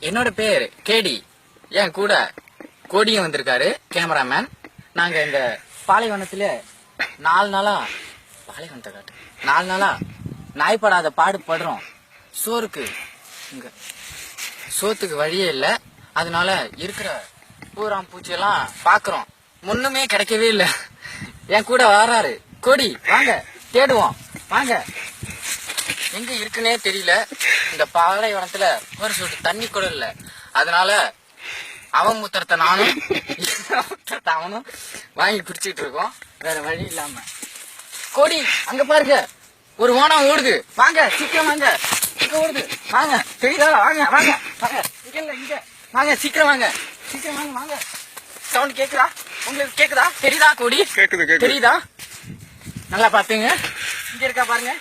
என்னோட பேர் கேடி. என் கூட கோடியும் வந்திருக்காரு கேமராமேன். நாங்க இந்த பாலைவனத்துல 4 நாளா பாலைவனத்தை காட்டு 4 நாளா நாய்ப்படாத பாடுபடுறோம். சோத்துக்கு வழியே இல்லை. அதனால இருக்கிற பூராம் பூச்சியெல்லாம் பாக்குறோம். ஒண்ணுமே கிடைக்கவே இல்லை. என் கூட வராரு கோடி. வாங்க தேடுவோம். வாங்க. எங்க இருக்குன்னே தெரியல. இந்த பாலைவனத்துல ஒரு சொட்டு தண்ணி கூட இல்ல. அதனால அவன் மூத்திரத்தை நானும் அவனும் வாங்கி குடிச்சிட்டு இருக்கோம். வேற வழி இல்லாம. கோடி அங்க பாருங்க, ஒரு ஓனம் ஓடுது. வாங்க சீக்கிரம் வாங்க. இங்க ஓடுது. வாங்க தெரியுதா? வாங்க வாங்க வாங்க. இங்க இல்ல, இங்க வாங்க. சீக்கிரம் வாங்க, சீக்கிரம் வாங்க. வாங்க. சவுண்ட் கேக்குதா? உங்களுக்கு கேக்குதா? தெரியுதா கோடி? கேக்குது. தெரியுதா? நல்லா பாத்துங்க. இங்க இருக்கா பாருங்க.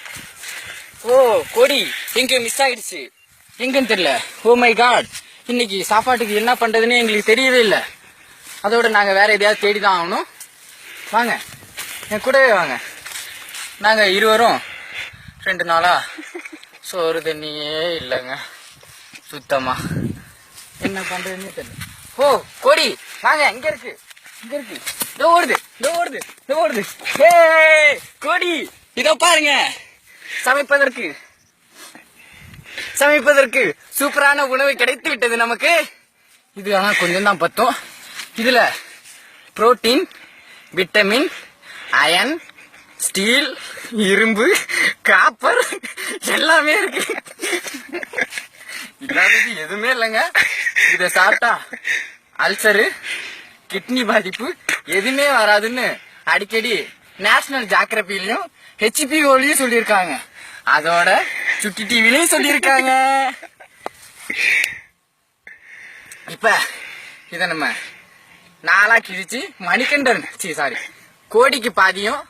ஓ கோடி எங்க மிஸ் ஆயிடுச்சு. எங்கன்னு தெரியல. Oh my god. இன்னைக்கு சாப்பாட்டுக்கு என்ன பண்றதுன்னு எங்களுக்கு தெரியவே இல்லை. அதோட நாங்க வேற எதையாவது தேடிதான் ஆகணும். வாங்க என் கூடவே வாங்க. நாங்க இருவரும் 2 நாளா சோறு தண்ணியே இல்லைங்க. சுத்தமா என்ன பண்றதுன்னு தெரியல. ஓ கோடி வாங்க. இங்க இருக்கு, இங்க இருக்கு. இதோ ஓடுது, இதோ ஓடுது, இதோ ஓடுது. ஏ கோடி இதோ பாருங்க. சமைப்பதற்கு சூப்பரான உணவு கிடைத்து விட்டது நமக்கு. இது ஆனா கொஞ்சம் தான் பத்தும். இதுல புரோட்டீன், விட்டமின், அயன், ஸ்டீல், இரும்பு, காப்பர் எல்லாமே இருக்கு. இல்லாதது எதுவுமே இல்லைங்க. இத சாப்பிட்டா அல்சரு, கிட்னி பாதிப்பு எதுவுமே வராதுன்னு அடிக்கடி நேஷனல் ஜியோகிராஃபிலையும் HPOலையும் சொல்லியிருக்காங்க. அதோட சுட்டி டிவிலையும் சொல்லியிருக்காங்க. இப்ப இத நம்ம 4 கிழிச்சு மணிகண்டன் கோடிக்கு பாதியும்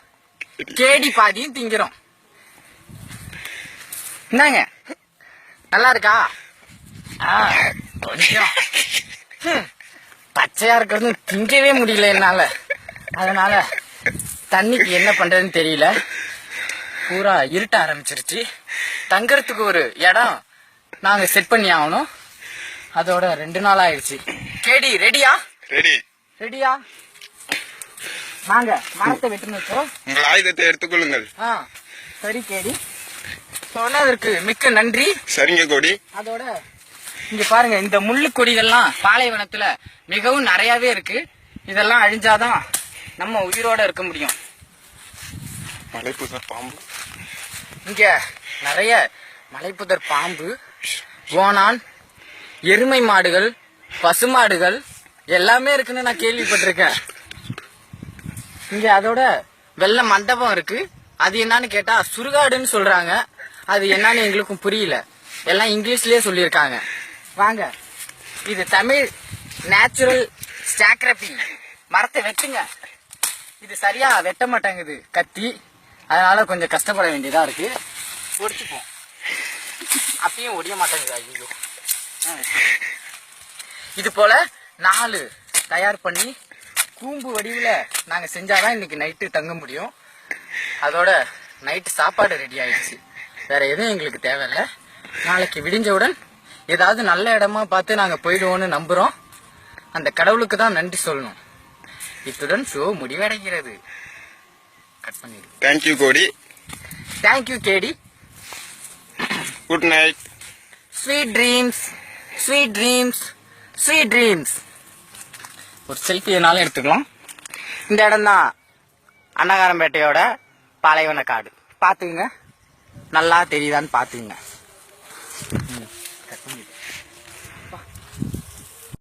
கேடி பாதியும் திங்கிறோம். என்னங்க நல்லா இருக்கா? கொஞ்சம் பச்சையா இருக்கிறது திங்கவே முடியல என்னால. அதனால தண்ணிக்கு என்ன பண்றதுன்னு தெரியல. பூரா இருட்ட ஆரம்பிச்சிருச்சு. தங்கறதுக்கு ஒரு இடம் நாங்க செட் பண்ணி ஆகணும். அதோட 2 நாள் ஆயிடுச்சு. கேடி ரெடியா? ரெடியா? வாங்க மரத்தை வெட்டுன்னு வச்சோம். உங்கள் ஆயுதத்தை எடுத்துக்கொள்ளுங்கள். சரி கேடி, சொன்னதற்கு மிக்க நன்றி. சரிங்க கோடி. அதோட இங்க பாருங்க, இந்த முள்ளு கொடிகள்லாம் பாலைவனத்துல மிகவும் நிறையவே இருக்கு. இதெல்லாம் அழிஞ்சாதான் நம்ம உயிரோட இருக்க முடியும். மலைப்புதர் பாம்பு, இங்க நிறைய மலைப்புதர் பாம்பு, ஓணான், எருமை மாடுகள், பசுமாடுகள் எல்லாமே இருக்குன்னு நான் கேள்விப்பட்டிருக்கேன். இங்க அதோட வெள்ள மண்டபம் இருக்கு. அது என்னன்னு கேட்டா சுடுகாடுன்னு சொல்றாங்க. அது என்னன்னு எங்களுக்கும் புரியல. எல்லாம் இங்கிலீஷ்லயே சொல்லியிருக்காங்க. வாங்க, இது தமிழ் நேச்சுரல் ஜியோகிராஃபி. மரத்தை வெட்டுங்க. இது சரியா வெட்ட மாட்டேங்குது கத்தி. அதனால கொஞ்சம் கஷ்டப்பட வேண்டியதா இருக்கு. ஒடிச்சுப்போம். அப்பயும் ஒடிய மாட்டேங்குது. ஐயோ. இது போல 4 தயார் பண்ணி கூம்பு வடிவுல நாங்க செஞ்சாதான் இன்னைக்கு நைட்டு தங்க முடியும். அதோட நைட்டு சாப்பாடு ரெடி ஆயிடுச்சு. வேற எதுவும் எங்களுக்கு தேவையில்லை. நாளைக்கு விடிஞ்சவுடன் ஏதாவது நல்ல இடமா பார்த்து நாங்க போயிடுவோம்னு நம்புறோம். அந்த கடவுளுக்கு தான் நன்றி சொல்லணும். இத்துடன் ஷோ முடிவடைகிறது. கட் பண்ணிடு. தேங்க்யூ கோடி. தேங்க்யூ கேடி. Good night. Sweet dreams, sweet dreams, sweet dreams. ஒரு செல்ஃபி என்னாலும் எடுத்துக்கலாம். இந்த இடம் தான் அன்னகாரம்பேட்டையோட பாலைவன காடு. பாத்துங்க, நல்லா தெரியுதான்னு பாத்துங்க. கட் பண்ணிடு.